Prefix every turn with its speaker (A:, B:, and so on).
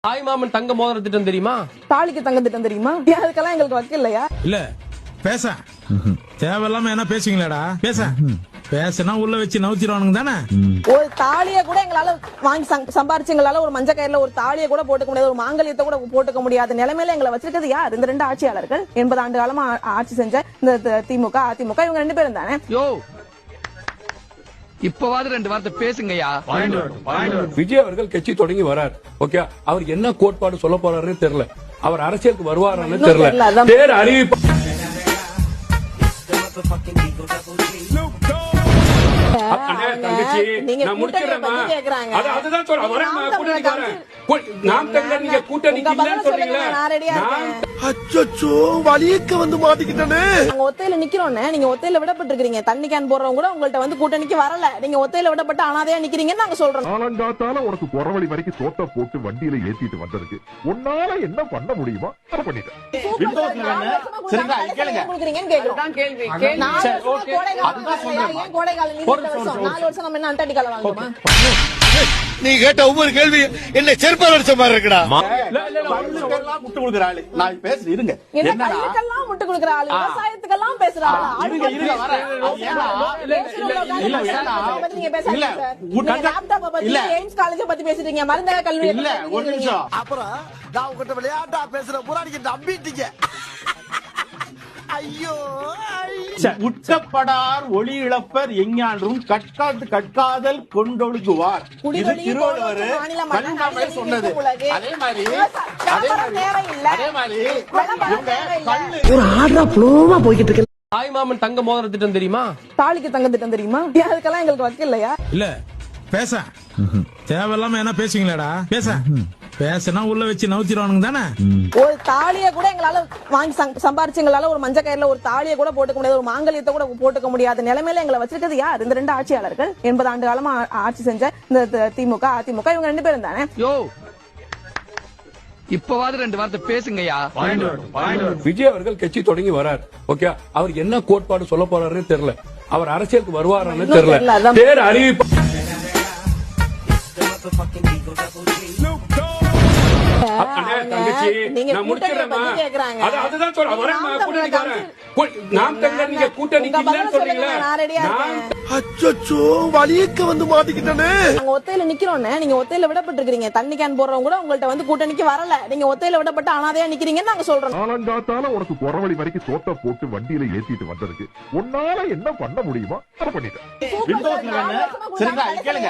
A: தாய் மாமன் தங்க மோதிர திட்டம் தெரியுமா?
B: தாலிக்கு தங்க திட்டம் தெரியுமா? அதுக்கெல்லாம் எங்களுக்கு வக்கீல் இல்லையா?
C: இல்ல பேச தேவையில்லாம என்ன பேசுவீங்களாடா? பேசினா உள்ள வச்சு நவுத்திடுவானுங்க தானே.
B: ஒரு தாலியை கூட எங்களால வாங்கி சம்பாரிச்சு எங்களால ஒரு மஞ்ச கயிறுல ஒரு தாலியை கூட போட்டுக்க முடியாது, ஒரு மாங்கல்யத்தை கூட போட்டுக்க முடியாத நிலைமையில எங்களை வச்சிருக்கிறது யார்? இந்த ரெண்டு ஆட்சியாளர்கள் 80 ஆண்டு காலமா ஆட்சி செஞ்ச இந்த திமுக அதிமுக இவங்க 2 பேரும் தானே.
D: யோ இப்பவாது 2 வார்த்தை பேசுங்கய்யா.
E: விஜய் அவர்கள் கட்சி தொடங்கி வரார். ஓகே, அவர் என்ன கோட்பாடு சொல்ல போறாருன்னு தெரியல. அவர் அரசியலுக்கு வருவாரான்னு தெரியல. பேர் அறிவிப்பு
B: ஒத்தையில நிக்கிறோம். நீங்க ஒத்தையில விடப்பட்டிருக்கீங்க. தண்ணி கேன் போடுறவங்க கூட உங்கள்ட்ட வந்து கூட்டணிக்கு வரல. நீங்க ஒத்தையில விடப்பட்ட அனாதையா நிக்கிறீங்கன்னு நாங்க சொல்றோம்.
F: காலங்காத்தால உனக்கு குறவழி வரைக்கும் சோத்த போட்டு வண்டியில ஏத்திட்டு வந்திருக்கு. உன்னால என்ன பண்ண முடியுமா அதை பண்ணிட்டேன்.
G: நீ கேட்ட ஒவ்வொரு கேள்வி என்ன செருப்பால் அடிச்ச மாதிரி இருக்குடா.
H: முட்டு கொடுக்குற ஆளு நான் பேசுறேன் இருங்க.
B: முட்டு கொடுக்குற ஆளு விவசாயத்துக்கெல்லாம் பேசுற ஆளு. பேசுறீங்க மருந்தக கல்வி
H: இல்ல ஒரு நிமிஷம்.
G: அப்புறம் நான் உங்ககிட்ட விளையாட்டா பேசுற புறாடிக்கு நம்பிட்டீங்க. ஐயோ
H: உட்டப்படார் ஒளி இழப்பர் எஞ்ஞான்றும் கட்காதல் கொண்டொழுகுவார். இது திருவள்ளுவர் கல்வியாமை சொன்னது. அதே மாதிரி
B: ஒரு ஆர்டரா ஃப்ளோவா போய்கிட்டு இருக்கு.
A: தாய் மாமன் தங்க மோதிர திட்டம் தெரியுமா?
B: தாலிக்கு தங்க திட்டம் தெரியுமா? அதுக்கெல்லாம் எங்களுக்கு வக்கீல் இல்லையா?
C: இல்ல பேச தேவையில்லாம என்ன பேசுவீங்களாடா? பேசினா உள்ள வச்சு நவுத்திடுவானுங்க தானே.
B: ஒரு தாலியை கூட எங்களால வாங்கி சம்பாரிச்சு எங்களால ஒரு மஞ்ச கயிறுல ஒரு தாலியை கூட போட்டுக்க முடியாது, ஒரு மாங்கல்யத்தை கூட போட்டுக்க முடியாத நிலைமையில எங்களை வச்சிருக்கிறது யார்? இந்த 2 ஆட்சியாளர்கள் 80 ஆண்டு காலமா ஆட்சி செஞ்ச இந்த திமுக அதிமுக இவங்க 2 பேரும் தானே.
D: யோ இப்பவாது 2 வார்த்தை பேசுங்கய்யா.
E: விஜய் அவர்கள் கட்சி தொடங்கி வரார். ஓகே, அவர் என்ன கோட்பாடு சொல்ல போறாருன்னு தெரியல. அவர் அரசியலுக்கு வருவாரான்னு தெரியல. பேர் அறிவிப்பு
B: ஒத்தையில நிக்கிறோம். நீங்க ஒத்தையில விடப்பட்டிருக்கீங்க. தண்ணி கேன் போடுறவங்க கூட உங்கள்ட்ட வந்து கூட்டணிக்கு வரல. நீங்க ஒத்தையில விடப்பட்ட அனாதையா நிக்கிறீங்கன்னு நாங்க சொல்றோம்.
F: காலங்காத்தால உனக்கு குறவழி வரைக்கும் சோத்த போட்டு வண்டியில ஏத்திட்டு வந்திருக்கு. உன்னால என்ன பண்ண முடியுமா அதை பண்ணிட்டேன்.
H: கேளுங்க.